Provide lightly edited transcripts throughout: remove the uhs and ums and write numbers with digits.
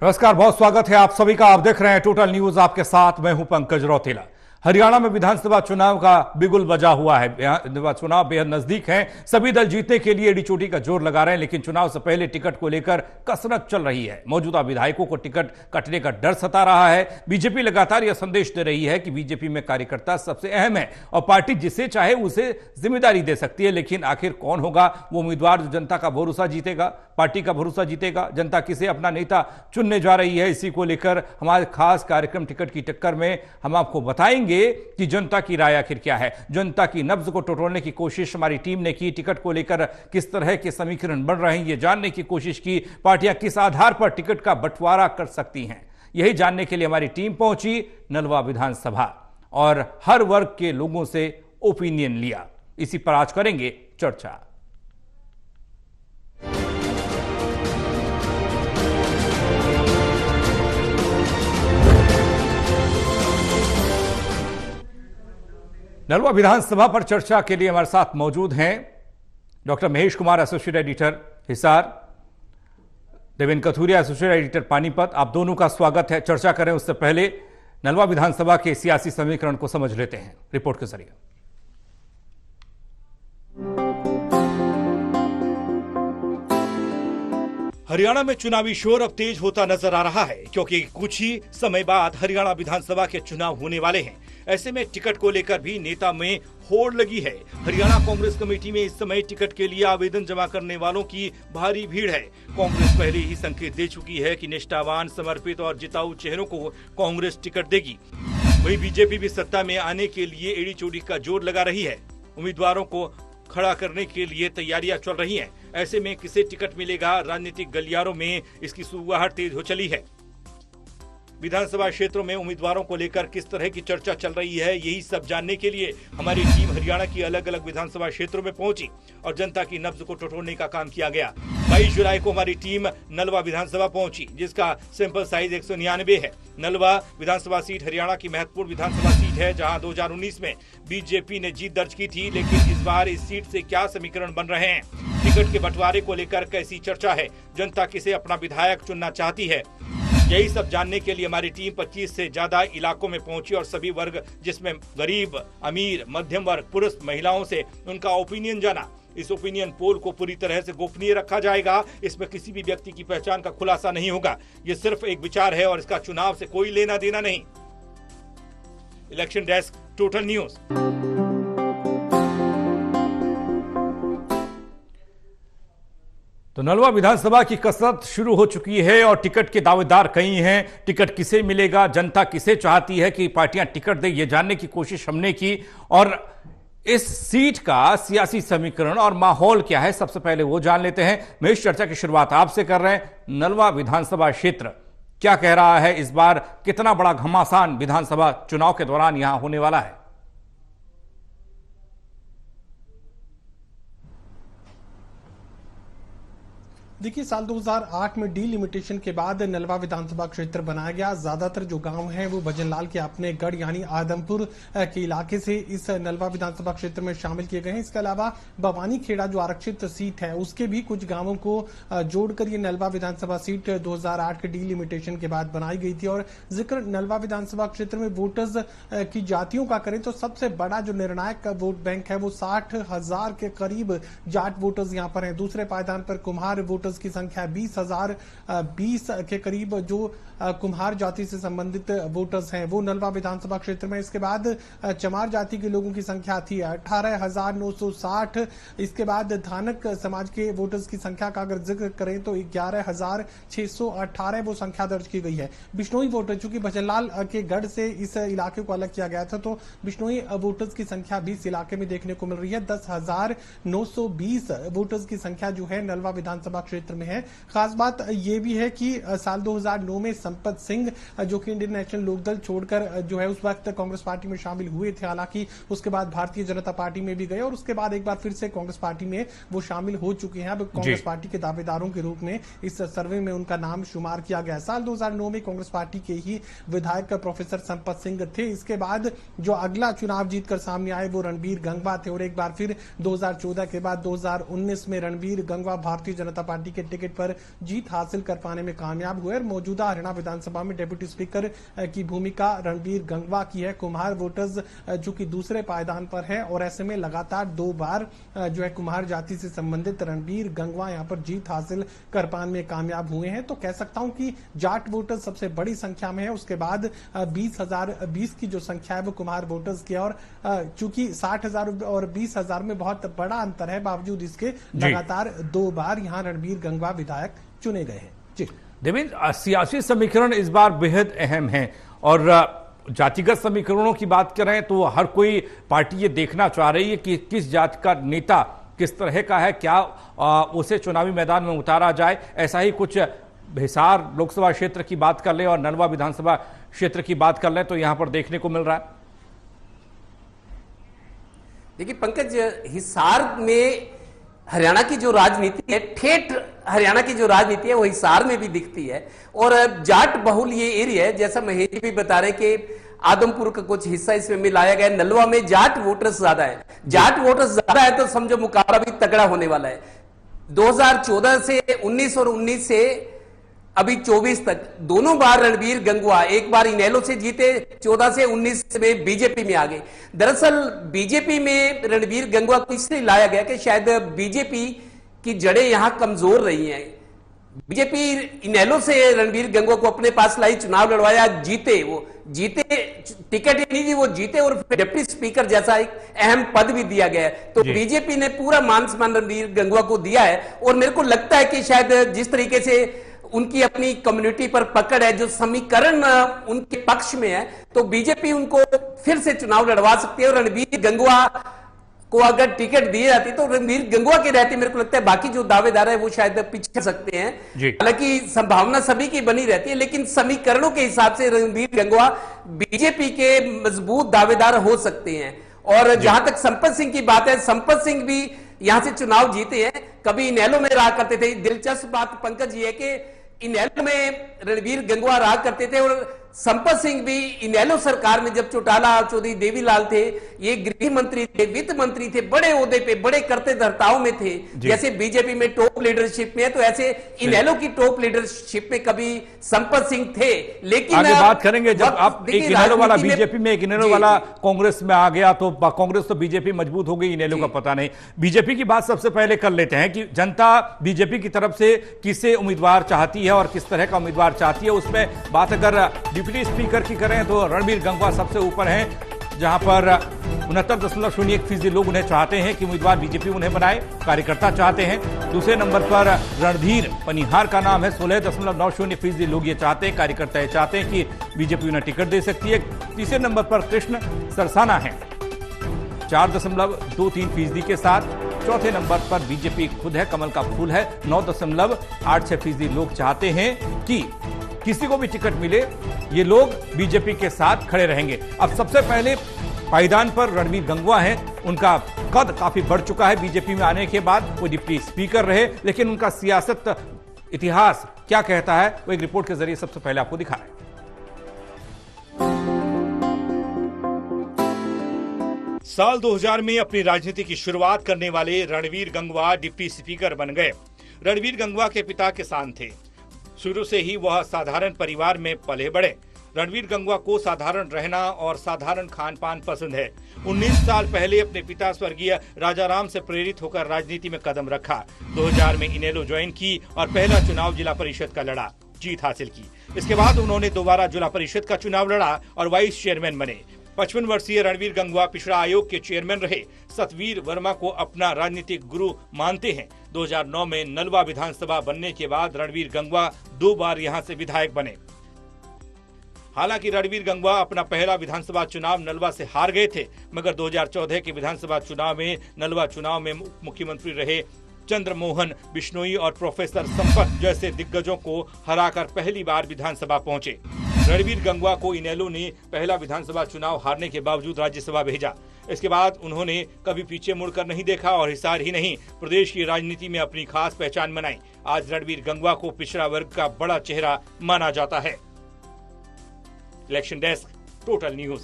नमस्कार, बहुत स्वागत है आप सभी का। आप देख रहे हैं टोटल न्यूज, आपके साथ मैं हूं पंकज रौतेला। हरियाणा में विधानसभा चुनाव का बिगुल बजा हुआ है। चुनाव बेहद नजदीक है। सभी दल जीतने के लिए एड़ी चोटी का जोर लगा रहे हैं, लेकिन चुनाव से पहले टिकट को लेकर कसरत चल रही है। मौजूदा विधायकों को टिकट कटने का डर सता रहा है। बीजेपी लगातार यह संदेश दे रही है कि बीजेपी में कार्यकर्ता सबसे अहम है और पार्टी जिसे चाहे उसे जिम्मेदारी दे सकती है। लेकिन आखिर कौन होगा वो उम्मीदवार जो जनता का भरोसा जीतेगा, पार्टी का भरोसा जीतेगा? जनता किसे अपना नेता चुनने जा रही है, इसी को लेकर हमारे खास कार्यक्रम टिकट की टक्कर में हम आपको बताएंगे कि जनता की राय आखिर क्या है। जनता की नब्ज को टटोलने की कोशिश हमारी टीम ने की। टिकट को लेकर किस तरह के समीकरण बन रहे हैं ये जानने की कोशिश की। पार्टियां किस आधार पर टिकट का बंटवारा कर सकती हैं, यही जानने के लिए हमारी टीम पहुंची नलवा विधानसभा और हर वर्ग के लोगों से ओपिनियन लिया। इसी पर आज करेंगे चर्चा। नलवा विधानसभा पर चर्चा के लिए हमारे साथ मौजूद हैं doctor Mahesh Kumar, associate editor Hisar, Devendra Kathuria, associate editor Panipat. आप दोनों का स्वागत है। चर्चा करें उससे पहले नलवा विधानसभा के सियासी समीकरण को समझ लेते हैं रिपोर्ट के जरिए। हरियाणा में चुनावी शोर अब तेज होता नजर आ रहा है, क्योंकि कुछ ही समय बाद हरियाणा विधानसभा के चुनाव होने वाले हैं। ऐसे में टिकट को लेकर भी नेता में होड़ लगी है। हरियाणा कांग्रेस कमेटी में इस समय टिकट के लिए आवेदन जमा करने वालों की भारी भीड़ है। कांग्रेस पहले ही संकेत दे चुकी है कि निष्ठावान, समर्पित और जिताऊ चेहरों को कांग्रेस टिकट देगी। वहीं बीजेपी भी सत्ता में आने के लिए एड़ी चोटी का जोर लगा रही है। उम्मीदवारों को खड़ा करने के लिए तैयारियां चल रही हैं। ऐसे में किसे टिकट मिलेगा, राजनीतिक गलियारों में इसकी सुगबुगाहट तेज हो चली है। विधानसभा क्षेत्रों में उम्मीदवारों को लेकर किस तरह की चर्चा चल रही है, यही सब जानने के लिए हमारी टीम हरियाणा की अलग अलग विधानसभा क्षेत्रों में पहुंची और जनता की नब्ज को टटोलने का काम किया गया। 22 जुलाई को हमारी टीम नलवा विधानसभा पहुंची, जिसका सैंपल साइज 199 है। नलवा विधानसभा सीट हरियाणा की महत्वपूर्ण विधानसभा सीट है, जहां 2019 में बीजेपी ने जीत दर्ज की थी। लेकिन इस बार इस सीट से क्या समीकरण बन रहे हैं, टिकट के बंटवारे को लेकर कैसी चर्चा है, जनता किसे अपना विधायक चुनना चाहती है, यही सब जानने के लिए हमारी टीम 25 से ज्यादा इलाकों में पहुंची और सभी वर्ग, जिसमें गरीब, अमीर, मध्यम वर्ग, पुरुष, महिलाओं से उनका ओपिनियन जाना। इस ओपिनियन पोल को पूरी तरह से गोपनीय रखा जाएगा। इसमें किसी भी व्यक्ति की पहचान का खुलासा नहीं होगा। ये सिर्फ एक विचार है और इसका चुनाव से कोई लेना देना नहीं। Election desk, total news. तो नलवा विधानसभा की कसरत शुरू हो चुकी है और टिकट के दावेदार कई हैं। टिकट किसे मिलेगा, जनता किसे चाहती है कि पार्टियां टिकट दे, ये जानने की कोशिश हमने की। और इस सीट का सियासी समीकरण और माहौल क्या है, सबसे पहले वो जान लेते हैं। मैं इस चर्चा की शुरुआत आपसे कर रहे हैं। नलवा विधानसभा क्षेत्र क्या कह रहा है इस बार? कितना बड़ा घमासान विधानसभा चुनाव के दौरान यहां होने वाला है? देखिए, साल 2008 में डीलिमिटेशन के बाद नलवा विधानसभा क्षेत्र बनाया गया। ज्यादातर जो गांव हैं वो भजनलाल के अपने गढ़ यानी आदमपुर के इलाके से इस नलवा विधानसभा क्षेत्र में शामिल किए गए हैं। इसके अलावा भवानी खेड़ा जो आरक्षित सीट है उसके भी कुछ गांवों को जोड़कर ये नलवा विधानसभा सीट 2008 के डीलिमिटेशन के बाद बनाई गई थी। और जिक्र नलवा विधानसभा क्षेत्र में वोटर्स की जातियों का करें तो सबसे बड़ा जो निर्णायक वोट बैंक है वो 60,000 के करीब जाट वोटर्स यहाँ पर है। दूसरे पायदान पर कुम्हार वोटर्स की संख्या 20,020 के करीब जो कुम्हार जाति से संबंधित वोटर्स हैं वो नलवा विधानसभा क्षेत्र में। इसके बाद चमार जाति के लोगों की संख्या थी 18,960। इसके बाद धानक समाज के वोटर्स की संख्या का अगर जिक्र करें तो 11,618 वो संख्या दर्ज की गई है। बिश्नोई वोटर, चूंकि भजनलाल के गढ़ से इस इलाके को अलग किया गया था, तो बिश्नोई वोटर्स की संख्या भी इस इलाके में देखने को मिल रही है। 10,920 वोटर्स की संख्या जो है नलवा विधानसभा क्षेत्र में है। खास बात यह भी है कि साल 2009 में संपत सिंह जो कि इंडियन नेशनल लोकदल छोड़कर जो है उस वक्त कांग्रेस पार्टी में शामिल हुए थे, हालांकि उसके बाद भारतीय जनता पार्टी में भी गए और उसके बाद एक बार फिर से कांग्रेस पार्टी में वो शामिल हो चुके हैं। अब कांग्रेस पार्टी के दावेदारों के रूप में इस सर्वे में उनका नाम शुमार किया गया। साल 2009 में कांग्रेस पार्टी के ही विधायक प्रोफेसर संपत सिंह थे। इसके बाद जो अगला चुनाव जीतकर सामने आए वो रणबीर गंगवा थे और एक बार फिर 2014 के बाद 2019 में रणबीर गंगवा भारतीय जनता पार्टी पार्टी के टिकट पर जीत हासिल कर पाने में कामयाब हुए और मौजूदा हरियाणा विधानसभा में डिप्टी स्पीकर की भूमिका रणबीर गंगवा की है। कुम्हार वोटर्स जो कि दूसरे पायदान पर है और ऐसे में लगातार 2 बार जो है कुम्हार जाति से संबंधित रणबीर गंगवा यहां पर जीत हासिल कर पाने में कामयाब हुए हैं। तो कह सकता हूं कि जाट वोटर्स सबसे बड़ी संख्या में है, उसके बाद 20 की जो संख्या है वो कुम्हार वोटर्स की है। और चूंकि 60,000 और 20,000 में बहुत बड़ा अंतर है, बावजूद इसके लगातार 2 बार यहां रणबीर गंगवा विधायक चुने गए हैं। जी देवेंद्र, सियासी समीकरण इस बार बेहद अहम है और जातिगत समीकरणों की बात करें तो हर कोई पार्टी ये देखना चाह रही है कि किस जाति का नेता किस तरह का है, क्या उसे चुनावी मैदान में उतारा जाए। ऐसा ही कुछ हिसार लोकसभा क्षेत्र की बात कर लें और नलवा विधानसभा क्षेत्र की बात कर लें तो यहां पर देखने को मिल रहा है। देखिए पंकज, हिसार में हरियाणा की जो राजनीति है, ठेठ हरियाणा की जो राजनीति है वो हिसार में भी दिखती है। और जाट बहुल ये एरिया है, जैसा महेश जी भी बता रहे कि आदमपुर का कुछ हिस्सा इसमें मिलाया गया। नलवा में जाट वोटर्स ज्यादा है, जाट वोटर्स ज्यादा है तो समझो मुकाबला भी तगड़ा होने वाला है। 2014 से 19 और 19 से अभी 24 तक दोनों बार रणबीर गंगवा, एक बार इनेलो से जीते, 14 से 19 में बीजेपी में आ गए। दरअसल बीजेपी में रणबीर गंगवा को इसलिए लाया गया कि शायद बीजेपी की जड़ें यहां कमजोर रही हैं। बीजेपी इनेलो से रणबीर गंगवा को अपने पास लाई, चुनाव लड़वाया, जीते। वो जीते, टिकट ही नहीं दी, वो जीते और फिर डिप्टी स्पीकर जैसा एक अहम पद भी दिया गया है। तो बीजेपी ने पूरा मान सम्मान रणबीर गंगवा को दिया है। और मेरे को लगता है कि शायद जिस तरीके से उनकी अपनी कम्युनिटी पर पकड़ है, जो समीकरण उनके पक्ष में है, तो बीजेपी उनको फिर से चुनाव लड़वा सकती है। और रणबीर गंगवा को अगर टिकट दी जाती तो रणबीर गंगवा के रहते मेरे को लगता है बाकी जो दावेदार है वो शायद पीछे सकते हैं। हालांकि संभावना सभी की बनी रहती है, लेकिन समीकरणों के हिसाब से रणबीर गंगवा बीजेपी के मजबूत दावेदार हो सकते हैं। और जहां तक संपत सिंह की बात है, संपत सिंह भी यहां से चुनाव जीते हैं, कभी इनेलो में रहा करते थे। दिलचस्प बात पंकज ये है कि इनेलो में रणबीर गंगवा रहा करते थे और संपत सिंह भी इनेलो सरकार में, जब चौटाला चौधरी देवीलाल थे, ये गृह मंत्री थे, वित्त मंत्री थे, बड़े ओहदे पे, बड़े करते धर्ताओं में थे। जैसे बीजेपी में टॉप लीडरशिप में है, तो ऐसे इनेलो की टॉप लीडरशिप में कभी संपत सिंह थे। लेकिन आगे बात करेंगे जब आप एक इनेलो वाला बीजेपी में, एक इनेलो वाला कांग्रेस में आ गया तो कांग्रेस तो बीजेपी मजबूत हो गई, इनेलो का पता नहीं। बीजेपी की बात सबसे पहले कर लेते हैं कि जनता बीजेपी की तरफ से किसे उम्मीदवार चाहती है और किस तरह का उम्मीदवार चाहती है। उसमें बात अगर डिप्टी स्पीकर की करें तो रणबीर गंगवा सबसे ऊपर हैं, जहां पर 69.01% लोग उन्हें चाहते हैं कि उम्मीदवार बीजेपी उन्हें बनाए, कार्यकर्ता चाहते हैं। दूसरे नंबर पर रणधीर पनिहार का नाम है, 16.90% लोग ये चाहते हैं, कार्यकर्ता ये चाहते हैं कि बीजेपी उन्हें टिकट दे सकती है। तीसरे नंबर पर कृष्ण सरसाना है 4.23% के साथ। चौथे नंबर पर बीजेपी खुद है, कमल का फूल है, 9.86% लोग चाहते हैं कि किसी को भी टिकट मिले ये लोग बीजेपी के साथ खड़े रहेंगे। अब सबसे पहले पायदान पर रणबीर गंगवा हैं, उनका कद काफी बढ़ चुका है बीजेपी में आने के बाद। वो डिप्टी स्पीकर रहे, लेकिन उनका सियासत इतिहास क्या कहता है वो एक रिपोर्ट के जरिए सबसे पहले आपको दिखा रहे हैं। साल 2000 में अपनी राजनीति की शुरुआत करने वाले रणबीर गंगवा डिप्टी स्पीकर बन गए। रणबीर गंगवा के पिता किसान थे, शुरू से ही वह साधारण परिवार में पले बड़े। रणबीर गंगवा को साधारण रहना और साधारण खान पान पसंद है। 19 साल पहले अपने पिता स्वर्गीय राजाराम से प्रेरित होकर राजनीति में कदम रखा। 2000 में इनेलो ज्वाइन की और पहला चुनाव जिला परिषद का लड़ा, जीत हासिल की। इसके बाद उन्होंने दोबारा जिला परिषद का चुनाव लड़ा और वाइस चेयरमैन बने। 55 वर्षीय रणबीर गंगवा पिछड़ा आयोग के चेयरमैन रहे। सतवीर वर्मा को अपना राजनीतिक गुरु मानते हैं। 2009 में नलवा विधानसभा बनने के बाद रणबीर गंगवा 2 बार यहां से विधायक बने। हालांकि रणबीर गंगवा अपना पहला विधानसभा चुनाव नलवा से हार गए थे, मगर 2014 के विधानसभा चुनाव में नलवा चुनाव में मुख्यमंत्री रहे चंद्रमोहन बिश्नोई और प्रोफेसर संपत जैसे दिग्गजों को हराकर पहली बार विधानसभा पहुंचे। रणबीर गंगवा को इनेलो ने पहला विधानसभा चुनाव हारने के बावजूद राज्यसभा भेजा। इसके बाद उन्होंने कभी पीछे मुड़कर नहीं देखा और हिसार ही नहीं, प्रदेश की राजनीति में अपनी खास पहचान बनाई। आज रणबीर गंगवा को पिछड़ा वर्ग का बड़ा चेहरा माना जाता है। Election desk, total news.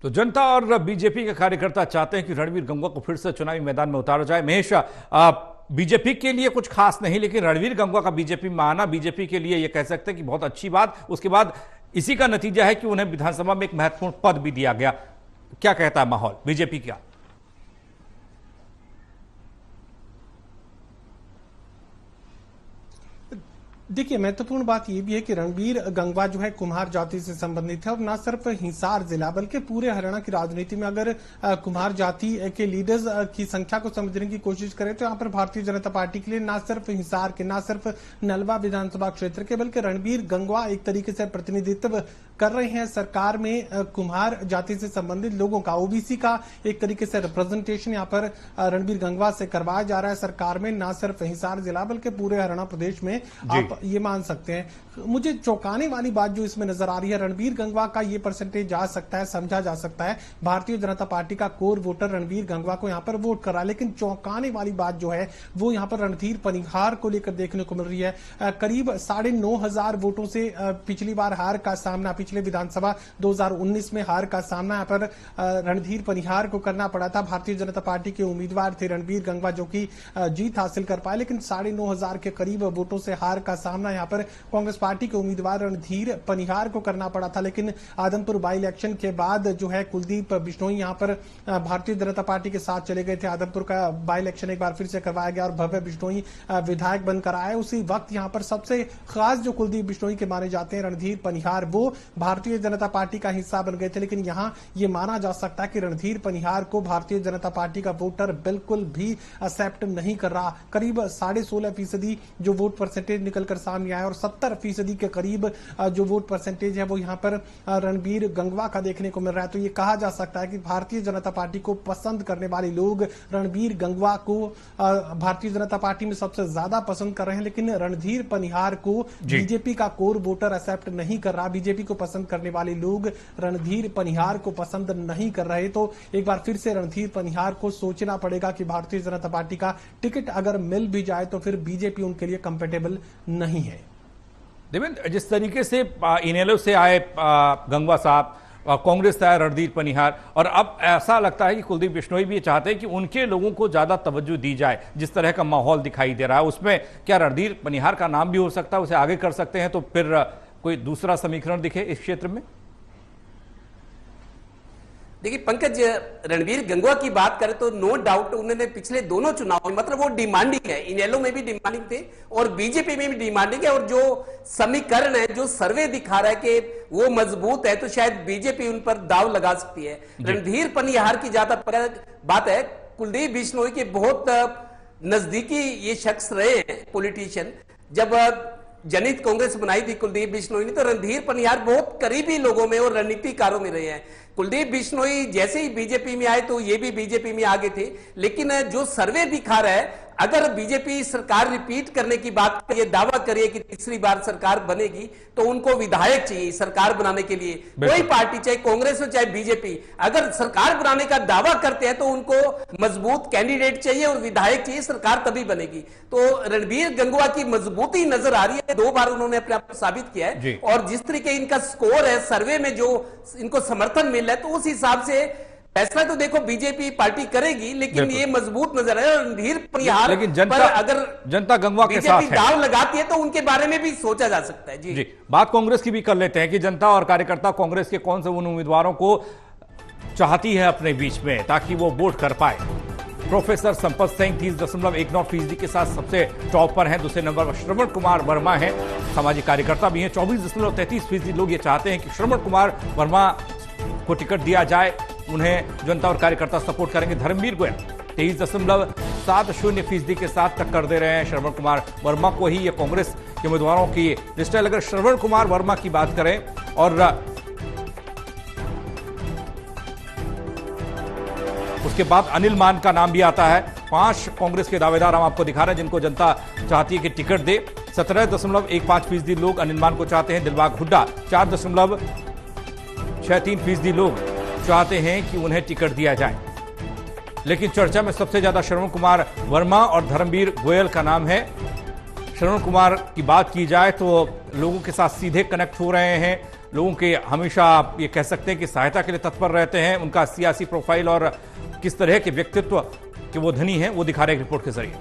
तो जनता और बीजेपी के कार्यकर्ता चाहते हैं कि रणवीर गंगवा को फिर से चुनावी मैदान में उतारा जाए। महेश, बीजेपी के लिए कुछ खास नहीं, लेकिन रणवीर गंगवा का बीजेपी में आना बीजेपी के लिए यह कह सकते हैं कि बहुत अच्छी बात। उसके बाद इसी का नतीजा है कि उन्हें विधानसभा में एक महत्वपूर्ण पद भी दिया गया। क्या कहता है माहौल बीजेपी का? देखिए, महत्वपूर्ण बात यह भी है कि रणवीर गंगवा जो है कुम्हार जाति से संबंधित है और न सिर्फ हिसार जिला बल्कि पूरे हरियाणा की राजनीति में अगर कुम्हार जाति के लीडर्स की संख्या को समझने की कोशिश करें तो यहाँ पर भारतीय जनता पार्टी के लिए न सिर्फ हिसार के, न सिर्फ नलवा विधानसभा क्षेत्र के, बल्कि रणवीर गंगवा एक तरीके से प्रतिनिधित्व कर रहे हैं सरकार में कुम्हार जाति से संबंधित लोगों का, ओबीसी का एक तरीके से रिप्रेजेंटेशन यहाँ पर रणवीर गंगवा से करवाया जा रहा है सरकार में, न सिर्फ हिसार जिला बल्कि पूरे हरियाणा प्रदेश में। आप ये मान सकते हैं। मुझे चौंकाने वाली बात जो इसमें नजर आ रही है, रणवीर गंगवा का ये परसेंटेज जा सकता है, समझा जा सकता है, भारतीय जनता पार्टी का कोर वोटर रणवीर गंगवा को यहां पर वोट कर रहा है, लेकिन चौंकाने वाली बात जो है वो यहां पर रणधीर पनिहार को लेकर देखने को मिल रही है। करीब 9,500 वोटों से पिछली बार हार का सामना, पिछले विधानसभा 2019 में हार का सामना यहां पर रणधीर पनिहार को करना पड़ा था। भारतीय जनता पार्टी के उम्मीदवार थे रणवीर गंगवा जो कि जीत हासिल कर पाए, लेकिन 9,500 के करीब वोटों से हार का सामना यहां पर कांग्रेस पार्टी के उम्मीदवार रणधीर पनिहार को करना पड़ा था। लेकिन आदमपुर बाई इलेक्शन के बाद जो है कुलदीप बिश्नोई यहां पर भारतीय जनता पार्टी के साथ चले गए थे। आदमपुर का बाई इलेक्शन एक बार फिर से करवाया गया और भव्य बिश्नोई विधायक बनकर आए। उसी वक्त यहां पर सबसे खास जो कुलदीप बिश्नोई के माने जाते हैं रणधीर पनिहार, वो भारतीय जनता पार्टी का हिस्सा बन गए थे। लेकिन यहां यह माना जा सकता है कि रणधीर पनिहार को भारतीय जनता पार्टी का वोटर बिल्कुल भी एक्सेप्ट नहीं कर रहा। करीब 16.5% जो वोट परसेंटेज निकलकर सामने आया और 70% के करीब जो वोट परसेंटेज है वो यहां पर रणवीर गंगवा का देखने को मिल रहा है। तो ये कहा जा सकता है कि भारतीय जनता पार्टी को पसंद करने वाले लोग रणवीर गंगवा को भारतीय जनता पार्टी में सबसे ज्यादा पसंद कर रहे हैं, लेकिन रणधीर पनिहार को बीजेपी का कोर वोटर एक्सेप्ट नहीं कर रहा। बीजेपी को पसंद करने वाले लोग रणधीर पनिहार को पसंद नहीं कर रहे। तो एक बार फिर से रणधीर पनिहार को सोचना पड़ेगा कि भारतीय जनता पार्टी का टिकट अगर मिल भी जाए तो फिर बीजेपी उनके लिए कंफर्टेबल नहीं है। देवेंद्र, जिस तरीके से इनेलो से आए गंगवा साहब, कांग्रेस से आए रणधीर पनिहार, और अब ऐसा लगता है कि कुलदीप बिश्नोई भी चाहते हैं कि उनके लोगों को ज्यादा तवज्जो दी जाए। जिस तरह का माहौल दिखाई दे रहा है उसमें क्या रणधीर पनिहार का नाम भी हो सकता है, उसे आगे कर सकते हैं तो फिर कोई दूसरा समीकरण दिखे इस क्षेत्र में? देखिए पंकज, रणवीर गंगवा की बात करें तो नो डाउट उन्होंने पिछले दोनों चुनाव में मतलब वो डिमांडिंग है, इनेलो में भी डिमांडिंग थे और बीजेपी में भी डिमांडिंग है। और जो समीकरण है, जो सर्वे दिखा रहा है कि वो मजबूत है, तो शायद बीजेपी उन पर दाव लगा सकती है। रणधीर पनिहार की ज्यादा बात है, कुलदीप बिश्नोई के बहुत नजदीकी ये शख्स रहे हैं पॉलिटिशियन। जब जनित कांग्रेस बनाई थी कुलदीप बिश्नोई ने, तो रणधीर पनिहार बहुत करीबी लोगों में और रणनीतिकारों में रहे हैं। कुलदीप बिश्नोई जैसे ही बीजेपी में आए तो ये भी बीजेपी में आगे थे, लेकिन जो सर्वे दिखा रहा है, अगर बीजेपी सरकार रिपीट करने की बात करिए, दावा करिए कि तीसरी बार सरकार बनेगी, तो उनको विधायक चाहिए सरकार बनाने के लिए। कोई पार्टी, चाहे कांग्रेस हो चाहे बीजेपी, अगर सरकार बनाने का दावा करते हैं तो उनको मजबूत कैंडिडेट चाहिए और विधायक चाहिए, सरकार तभी बनेगी। तो रणवीर गंगवा की मजबूती नजर आ रही है, 2 बार उन्होंने अपने आप को साबित किया है। और जिस तरीके इनका स्कोर है सर्वे में, जो इनको समर्थन मिल रहा है, तो उस हिसाब से फैसला तो देखो बीजेपी पार्टी करेगी, लेकिन ये मजबूत नजर है। रणधीर पनिहार, लेकिन जनता, पर अगर जनता गंगवा के साथ है, दाव लगाती है तो उनके बारे में भी सोचा जा सकता है। जी बात कांग्रेस की भी कर लेते हैं कि जनता और कार्यकर्ता कांग्रेस के कौन से उन उम्मीदवारों को चाहती है अपने बीच में ताकि वो वोट कर पाए। प्रोफेसर संपत सिंह 30.19% के साथ सबसे टॉप पर हैं। दूसरे नंबर पर श्रवण कुमार वर्मा हैं, सामाजिक कार्यकर्ता भी हैं। 24.33% लोग ये चाहते हैं कि श्रवण कुमार वर्मा को टिकट दिया जाए, उन्हें जनता और कार्यकर्ता सपोर्ट करेंगे। धर्मवीर गोयल 23.70% के साथ टक्कर दे रहे हैं श्रवण कुमार वर्मा को ही। ये कांग्रेस के उम्मीदवारों की लिस्ट है। अगर श्रवण कुमार वर्मा की बात करें और उसके बाद अनिल मान का नाम भी आता है। 5 कांग्रेस के दावेदार हम आपको दिखा रहे हैं जिनको जनता चाहती है कि टिकट दे। 17.13% लोग अनिल मान को चाहते हैं। दिलबाग हुड्डा 4.63% लोग चाहते हैं कि उन्हें टिकट दिया जाए। लेकिन चर्चा में सबसे ज्यादा श्रवण कुमार वर्मा और धर्मवीर गोयल का नाम है। श्रवण कुमार की बात की जाए तो लोगों के साथ सीधे कनेक्ट हो रहे हैं, लोगों के हमेशा आप ये कह सकते हैं कि सहायता के लिए तत्पर रहते हैं। उनका सियासी प्रोफाइल और किस तरह के व्यक्तित्व के वो धनी हैं वो दिखा रहे हैं रिपोर्ट के जरिए।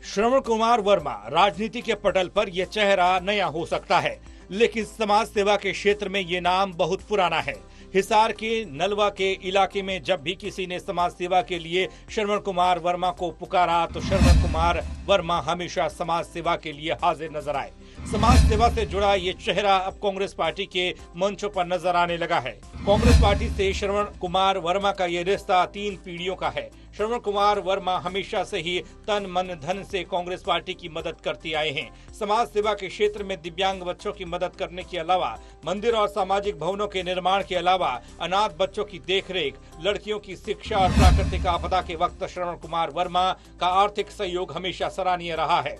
श्रवण कुमार वर्मा राजनीति के पटल पर यह चेहरा नया हो सकता है, लेकिन समाज सेवा के क्षेत्र में ये नाम बहुत पुराना है। हिसार के नलवा के इलाके में जब भी किसी ने समाज सेवा के लिए श्रवण कुमार वर्मा को पुकारा तो श्रवण कुमार वर्मा हमेशा समाज सेवा के लिए हाजिर नजर आए। समाज सेवा से जुड़ा ये चेहरा अब कांग्रेस पार्टी के मंचों पर नजर आने लगा है। कांग्रेस पार्टी से श्रवण कुमार वर्मा का ये रिश्ता 3 पीढ़ियों का है। श्रवण कुमार वर्मा हमेशा से ही तन मन धन से कांग्रेस पार्टी की मदद करते आए हैं। समाज सेवा के क्षेत्र में दिव्यांग बच्चों की मदद करने के अलावा मंदिर और सामाजिक भवनों के निर्माण के अलावा अनाथ बच्चों की देखरेख, लड़कियों की शिक्षा और प्राकृतिक आपदा के वक्त श्रवण कुमार वर्मा का आर्थिक सहयोग हमेशा सराहनीय रहा है।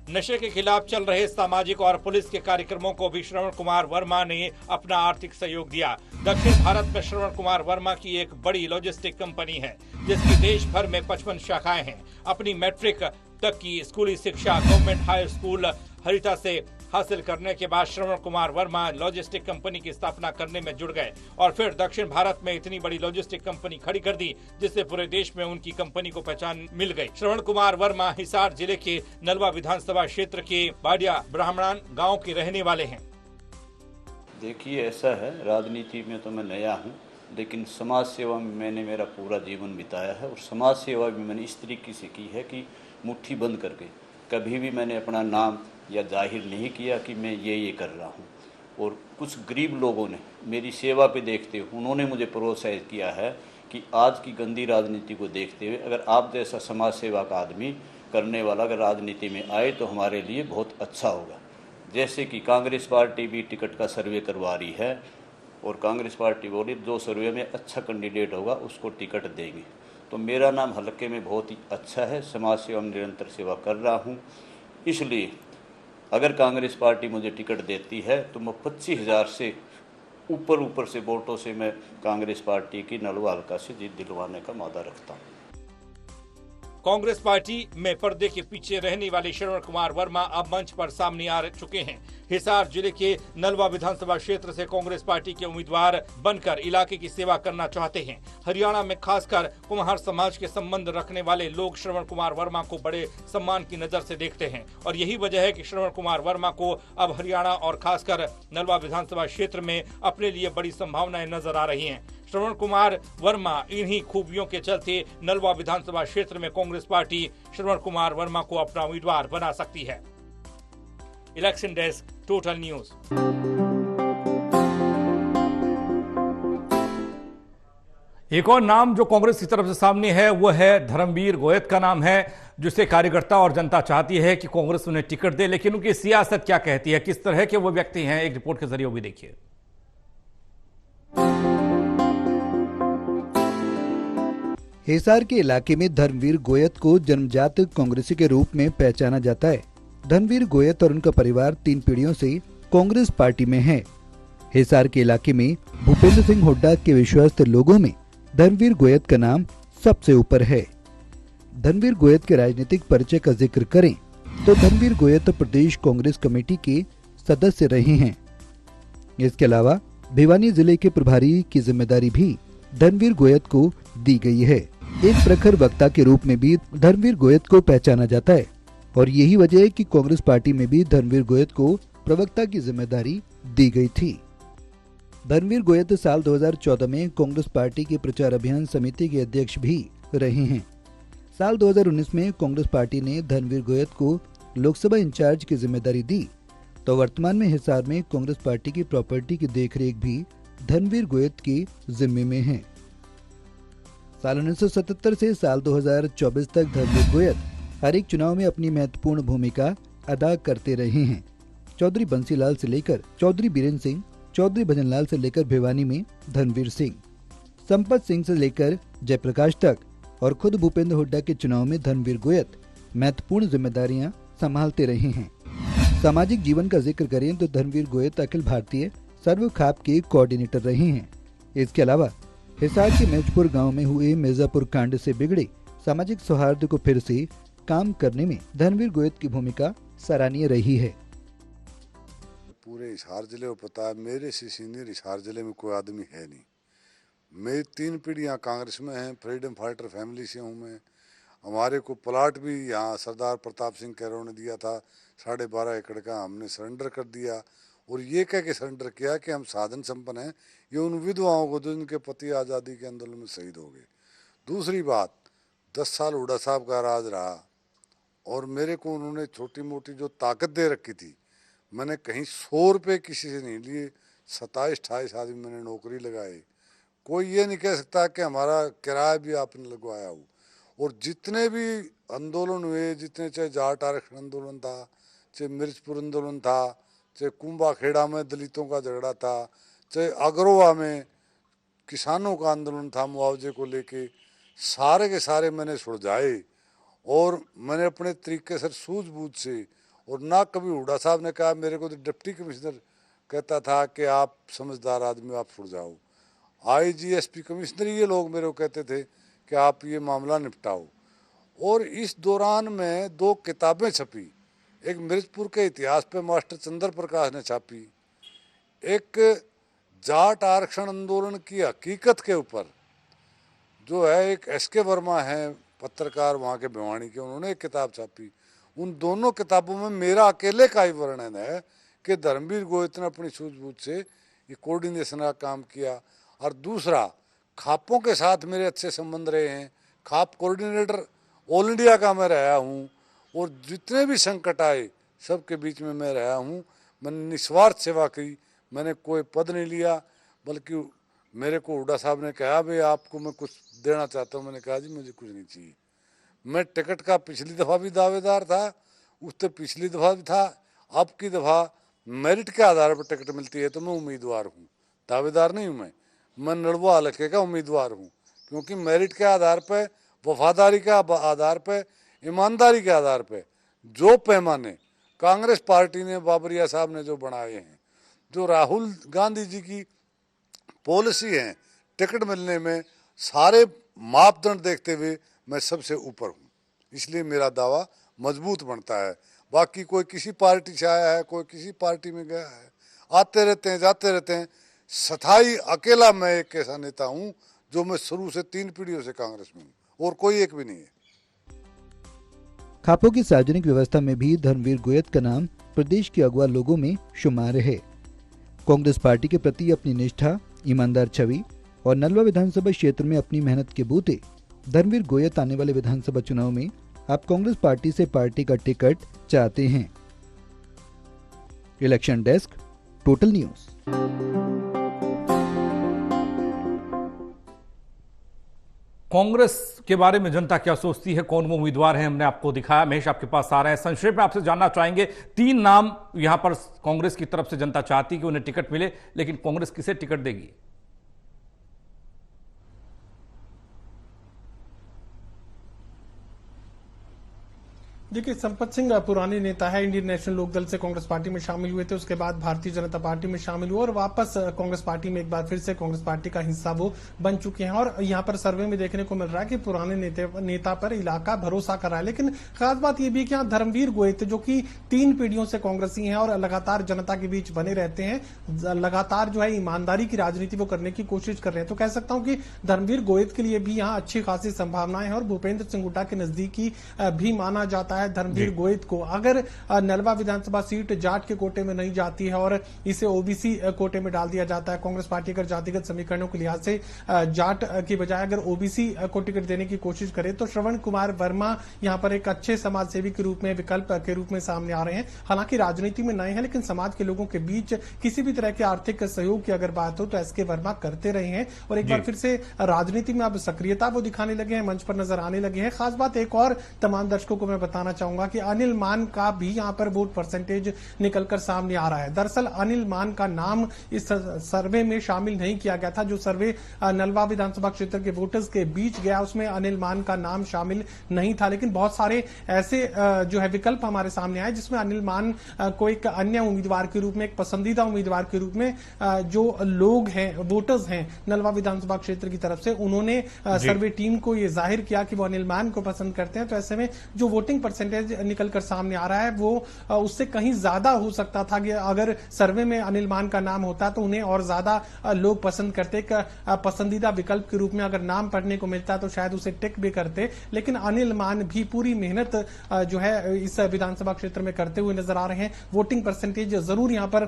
नशे के खिलाफ चल रहे सामाजिक और पुलिस के कार्यक्रमों को भी श्रवण कुमार वर्मा ने अपना आर्थिक सहयोग दिया। दक्षिण भारत में श्रवण कुमार वर्मा की एक बड़ी लॉजिस्टिक कंपनी है जिसकी देश भर में 55 शाखाएं हैं। अपनी मैट्रिक तक की स्कूली शिक्षा गवर्नमेंट हाई स्कूल हरिता से हासिल करने के बाद श्रवण कुमार वर्मा लॉजिस्टिक कंपनी की स्थापना करने में जुड़ गए और फिर दक्षिण भारत में इतनी बड़ी लॉजिस्टिक कंपनी खड़ी कर दी जिससे पूरे देश में उनकी कंपनी को पहचान मिल गई। श्रवण कुमार वर्मा हिसार जिले के नलवा विधानसभा क्षेत्र के बाडिया ब्राह्मणान गांव के रहने वाले हैं। देखिए, ऐसा है, राजनीति में तो मैं नया हूँ, लेकिन समाज सेवा में मैंने मेरा पूरा जीवन बिताया है और समाज सेवा भी मैंने इस तरीके से की है कि मुट्ठी बंद करके कभी भी मैंने अपना नाम या जाहिर नहीं किया कि मैं ये कर रहा हूँ। और कुछ गरीब लोगों ने मेरी सेवा पे देखते हुए उन्होंने मुझे प्रोत्साहित किया है कि आज की गंदी राजनीति को देखते हुए अगर आप जैसा समाज सेवा का आदमी करने वाला अगर राजनीति में आए तो हमारे लिए बहुत अच्छा होगा। जैसे कि कांग्रेस पार्टी भी टिकट का सर्वे करवा रही है और कांग्रेस पार्टी बोली जो सर्वे में अच्छा कैंडिडेट होगा उसको टिकट देंगे। तो मेरा नाम हलके में बहुत ही अच्छा है, समाज सेवा में निरंतर सेवा कर रहा हूँ। इसलिए अगर कांग्रेस पार्टी मुझे टिकट देती है तो मैं 25,000 से ऊपर से वोटों से मैं कांग्रेस पार्टी की नलवा हल्का से जीत दिलवाने का वादा रखता हूँ। कांग्रेस पार्टी में पर्दे के पीछे रहने वाले श्रवण कुमार वर्मा अब मंच पर सामने आ चुके हैं। हिसार जिले के नलवा विधानसभा क्षेत्र से कांग्रेस पार्टी के उम्मीदवार बनकर इलाके की सेवा करना चाहते हैं। हरियाणा में खासकर कुम्हार समाज के संबंध रखने वाले लोग श्रवण कुमार वर्मा को बड़े सम्मान की नजर से देखते हैं और यही वजह है कि श्रवण कुमार वर्मा को अब हरियाणा और खासकर नलवा विधानसभा क्षेत्र में अपने लिए बड़ी संभावनाएं नजर आ रही हैं। श्रवण कुमार वर्मा इन्हीं खूबियों के चलते नलवा विधानसभा क्षेत्र में कांग्रेस पार्टी श्रवण कुमार वर्मा को अपना उम्मीदवार बना सकती है। Election desk, total news. एक और नाम जो कांग्रेस की तरफ से सामने है वो है धर्मवीर गोयत का नाम है, जिसे कार्यकर्ता और जनता चाहती है कि कांग्रेस उन्हें टिकट दे, लेकिन उनकी सियासत क्या कहती है, किस तरह के वो व्यक्ति हैं, एक रिपोर्ट के जरिए वो भी देखिए। हिसार के इलाके में धर्मवीर गोयत को जन्मजात कांग्रेसी के रूप में पहचाना जाता है। धर्मवीर गोयत और उनका परिवार 3 पीढ़ियों से कांग्रेस पार्टी में है। हिसार के इलाके में भूपेंद्र सिंह हुड्डा के विश्वस्त लोगों में धर्मवीर गोयत का नाम सबसे ऊपर है। धर्मवीर गोयत के राजनीतिक परिचय का जिक्र करें तो धर्मवीर गोयत प्रदेश कांग्रेस कमेटी के सदस्य रहे हैं। इसके अलावा भिवानी जिले के प्रभारी की जिम्मेदारी भी धर्मवीर गोयत को दी गई है। एक प्रखर वक्ता के रूप में भी धर्मवीर गोयत को पहचाना जाता है और यही वजह है कि कांग्रेस पार्टी में भी धर्मवीर गोयत को प्रवक्ता की जिम्मेदारी दी गई थी। धर्मवीर गोयत साल 2014 में कांग्रेस पार्टी के प्रचार अभियान समिति के अध्यक्ष भी रहे हैं। साल 2019 में कांग्रेस पार्टी ने धर्मवीर गोयत को लोकसभा इंचार्ज की जिम्मेदारी दी, तो वर्तमान में हिसार में कांग्रेस पार्टी की प्रॉपर्टी की देखरेख भी धर्मवीर गोयत की जिम्मे में है। साल 1977 से साल 2024 तक धर्मवीर गोयत हर एक चुनाव में अपनी महत्वपूर्ण भूमिका अदा करते रहे हैं। चौधरी बंसीलाल से लेकर चौधरी बीरेन सिंह, चौधरी भजनलाल से लेकर भिवानी में धर्मवीर सिंह, संपत सिंह से लेकर जयप्रकाश तक और खुद भूपेंद्र हुड्डा के चुनाव में धर्मवीर गोयत महत्वपूर्ण जिम्मेदारियां संभालते रहे हैं। सामाजिक जीवन का जिक्र करें तो धर्मवीर गोयत अखिल भारतीय सर्व खाप के कोऑर्डिनेटर रहे हैं। इसके अलावा हिसार के मैचपुर गांव में हुए मिर्जापुर कांड से बिगड़े सामाजिक सौहार्द को फिर से काम करने में धर्मवीर गोयत की भूमिका सराहनीय रही है। पूरे हिसार जिले को पता है, मेरे से सीनियर हिसार जिले में कोई आदमी है नहीं। मेरी 3 पीढ़ियाँ कांग्रेस में हैं, फ्रीडम फाइटर फैमिली से हूँ मैं। हमारे को प्लाट भी यहाँ सरदार प्रताप सिंह कैरों ने दिया था 12.5 एकड़ का, हमने सरेंडर कर दिया और ये कह के सरेंडर किया कि हम साधन संपन्न हैं। ये उन विधवाओं को जो इनके पति आज़ादी के आंदोलन में शहीद हो गए। दूसरी बात, 10 साल हुड्डा साहब का राज रहा और मेरे को उन्होंने छोटी मोटी जो ताकत दे रखी थी, मैंने कहीं 100 रुपये किसी से नहीं लिए। 27-28 आदमी मैंने नौकरी लगाए। कोई ये नहीं कह सकता कि हमारा किराया भी आपने लगवाया हो। और जितने भी आंदोलन हुए, जितने चाहे जाट आरक्षण आंदोलन था, चाहे मिर्चपुर आंदोलन था, चाहे कुंभाखेड़ा में दलितों का झगड़ा था, चाहे अग्रवा में किसानों का आंदोलन था मुआवजे को लेके, सारे के सारे मैंने सुलझाए और मैंने अपने तरीके से सूझबूझ से। और ना कभी हुड्डा साहब ने कहा, मेरे को तो डिप्टी कमिश्नर कहता था कि आप समझदार आदमी, आप सुलझाओ। IG SP कमिश्नर ये लोग मेरे को कहते थे कि आप ये मामला निपटाओ। और इस दौरान में 2 किताबें छपी, एक मिर्चपुर के इतिहास पे मास्टर चंद्र प्रकाश ने छापी, एक जाट आरक्षण आंदोलन की हकीकत के ऊपर जो है एक SK वर्मा है पत्रकार वहाँ के भिवानी के, उन्होंने एक किताब छापी। उन दोनों किताबों में मेरा अकेले का ही वर्णन है कि धर्मवीर गोयत ने अपनी सूझबूझ से ये कोऑर्डिनेशन का काम किया। और दूसरा, खापों के साथ मेरे अच्छे संबंध रहे हैं। खाप कोऑर्डिनेटर ऑल इंडिया का मैं रहा हूँ और जितने भी संकट आए सबके बीच में मैं रहा हूँ। मैंने निस्वार्थ सेवा की, मैंने कोई पद नहीं लिया, बल्कि मेरे को हुड्डा साहब ने कहा, भाई आपको मैं कुछ देना चाहता हूँ। मैंने कहा, जी मुझे कुछ नहीं चाहिए। मैं टिकट का पिछली दफ़ा भी दावेदार था, उससे पिछली दफ़ा भी था, अब की दफ़ा मेरिट के आधार पर टिकट मिलती है तो मैं उम्मीदवार हूँ, दावेदार नहीं हूँ। मैं नड़वा हलके का उम्मीदवार हूँ, क्योंकि मेरिट के आधार पर, वफादारी के आधार पर, ईमानदारी के आधार पर जो पैमाने कांग्रेस पार्टी ने, बाबरिया साहब ने जो बनाए हैं, जो राहुल गांधी जी की पॉलिसी है टिकट मिलने में, सारे मापदंड देखते हुए मैं सबसे ऊपर हूँ। इसलिए मेरा दावा मजबूत बनता है। बाकी कोई किसी पार्टी से आया है, कोई किसी पार्टी में गया है, आते रहते हैं जाते रहते हैं। स्थायी अकेला मैं एक ऐसा नेता हूँ जो मैं शुरू से 3 पीढ़ियों से कांग्रेस में हूँ और कोई एक भी नहीं है। खापों की सार्वजनिक व्यवस्था में भी धर्मवीर गोयत का नाम प्रदेश के अगुवा लोगों में शुमार है। कांग्रेस पार्टी के प्रति अपनी निष्ठा, ईमानदार छवि और नलवा विधानसभा क्षेत्र में अपनी मेहनत के बूते धर्मवीर गोयत आने वाले विधानसभा चुनाव में आप कांग्रेस पार्टी से पार्टी का टिकट चाहते हैं। Election desk, total news. Congress के बारे में जनता क्या सोचती है, कौन वो उम्मीदवार हैं, हमने आपको दिखाया। महेश आपके पास आ रहे हैं, संक्षेप में आपसे जानना चाहेंगे। 3 नाम यहां पर कांग्रेस की तरफ से जनता चाहती है कि उन्हें टिकट मिले, लेकिन कांग्रेस किसे टिकट देगी? देखिए, संपत सिंह पुराने नेता है, इंडियन नेशनल लोकदल से कांग्रेस पार्टी में शामिल हुए थे, उसके बाद भारतीय जनता पार्टी में शामिल हुए और वापस कांग्रेस पार्टी में एक बार फिर से कांग्रेस पार्टी का हिस्सा वो बन चुके हैं। और यहाँ पर सर्वे में देखने को मिल रहा है कि पुराने नेता पर इलाका भरोसा कर रहा है। लेकिन खास बात यह भी है कि यहाँ धर्मवीर गोयत जो कि 3 पीढ़ियों से कांग्रेसी हैं और लगातार जनता के बीच बने रहते हैं, लगातार जो है ईमानदारी की राजनीति वो करने की कोशिश कर रहे हैं, तो कह सकता हूं कि धर्मवीर गोयत के लिए भी यहाँ अच्छी खासी संभावनाएं हैं। और भूपेंद्र सिंह हुड्डा के नजदीकी भी माना जाता है धर्मवीर गोयत को। अगर नलवा विधानसभा सीट जाट के कोटे में नहीं जाती है और इसे ओबीसी कोटे में डाल दिया जाता है, कांग्रेस पार्टी अगर जातिगत समीकरणों के लिहाज से जाट की बजाय अगर ओबीसी को टिकट देने की कोशिश करे, तो श्रवण कुमार वर्मा यहां पर एक अच्छे समाज सेवी के रूप में, विकल्प के रूप में सामने आ रहे हैं। हालांकि राजनीति में नए हैं, लेकिन समाज के लोगों के बीच किसी भी तरह के आर्थिक सहयोग की अगर बात हो तो SK वर्मा करते रहे हैं और एक बार फिर से राजनीति में अब सक्रियता वो दिखाने लगे हैं, मंच पर नजर आने लगे हैं। खास बात एक और तमाम दर्शकों को मैं बताना बताना चाहूंगा कि अनिल मान का भी यहाँ पर वोट परसेंटेज निकलकर सामने आ रहा है। दरअसल अनिल मान का नाम इस सर्वे में शामिल नहीं किया गया था। जो सर्वे नलवा विधानसभा क्षेत्र के वोटर्स के बीच गया उसमें अनिल मान का नाम शामिल नहीं था, लेकिन बहुत सारे ऐसे जो है विकल्प हमारे सामने आए जिसमें अनिल मान को एक अन्य उम्मीदवार के रूप में, एक पसंदीदा उम्मीदवार के रूप में जो लोग हैं, वोटर्स हैं नलवा विधानसभा क्षेत्र की तरफ से, उन्होंने सर्वे टीम को यह जाहिर किया कि वो अनिल मान को पसंद करते हैं। तो ऐसे में जो वोटिंग परसेंटेज निकलकर सामने आ रहा है वो उससे कहीं ज्यादा हो सकता था कि अगर सर्वे में अनिल मान का नाम होता तो उन्हें और ज्यादा लोग पसंद करते। पसंदीदा विकल्प के रूप में अगर नाम पढ़ने को मिलता तो शायद उसे टिक भी करते, लेकिन अनिल मान भी पूरी मेहनत जो है इस विधानसभा क्षेत्र में करते हुए नजर आ रहे हैं। वोटिंग परसेंटेज जरूर यहां पर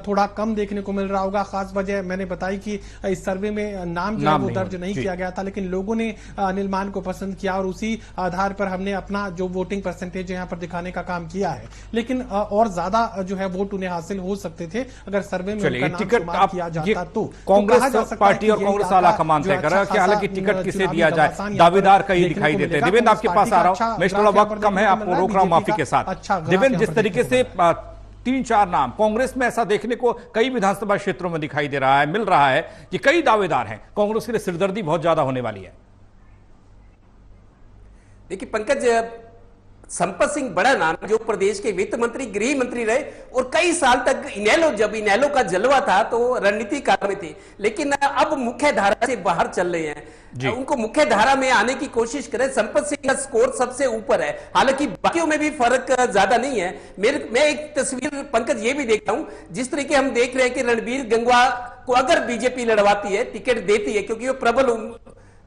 थोड़ा कम देखने को मिल रहा होगा। खास वजह मैंने बताई कि इस सर्वे में नाम जो है वो दर्ज नहीं किया गया था, लेकिन लोगों ने अनिल मान को पसंद किया और उसी आधार पर हमने अपना जो वोटिंग परसेंटेज यहां पर दिखाने का काम किया है। लेकिन और ज्यादा जो है वोट उन्हें हासिल हो सकते थे अगर सर्वे में उनका नाम शुमार किया जाता तो। कांग्रेस पार्टी और कांग्रेस आला कमान तय कर रहा है कि हालांकि टिकट किसे दिया जाए, दावेदार कई दिखाई देते हैं। देवेंद्र आपके पास आ रहा हूं, मैं थोड़ा वक्त कम है, आपको रोक रहा हूं माफी के साथ। देवेंद्र, जिस तरीके से 3-4 नाम कांग्रेस में ऐसा देखने को कई विधानसभा क्षेत्रों में दिखाई दे रहा है, मिल रहा है कि कई दावेदार हैं, कांग्रेस के लिए सिरदर्दी बहुत ज्यादा होने वाली है। देखिए पंकज, संपत सिंह बड़ा नाम जो प्रदेश के वित्त मंत्री, गृह मंत्री रहे और कई साल तक जब इनेलो का जलवा था तो रणनीतिकार में थे, लेकिन अब मुख्य धारा से बाहर चल रहे हैं। उनको मुख्य धारा में आने की कोशिश करें। संपत सिंह का स्कोर सबसे ऊपर है, हालांकि बाकियों में भी फर्क ज्यादा नहीं है। मैं एक तस्वीर पंकज ये भी देखता हूं, जिस तरीके हम देख रहे हैं कि रणबीर गंगवा को अगर बीजेपी लड़वाती है, टिकट देती है, क्योंकि वो प्रबल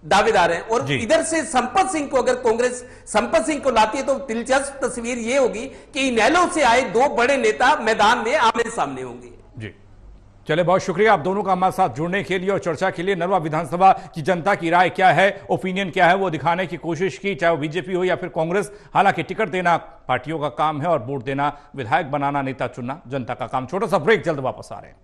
दावेदार हैं, और इधर से संपत सिंह को अगर कांग्रेस संपत सिंह को लाती है तो दिलचस्प तस्वीर यह होगी कि इनेलो से आए दो बड़े नेता मैदान में आमने सामने होंगे। जी चले, बहुत शुक्रिया आप दोनों का हमारे साथ जुड़ने के लिए और चर्चा के लिए। नलवा विधानसभा की जनता की राय क्या है, ओपिनियन क्या है, वो दिखाने की कोशिश की, चाहे वो बीजेपी हो या फिर कांग्रेस। हालांकि टिकट देना पार्टियों का काम है और वोट देना, विधायक बनाना, नेता चुनना जनता का काम। छोटा सा ब्रेक, जल्द वापस आ रहे हैं।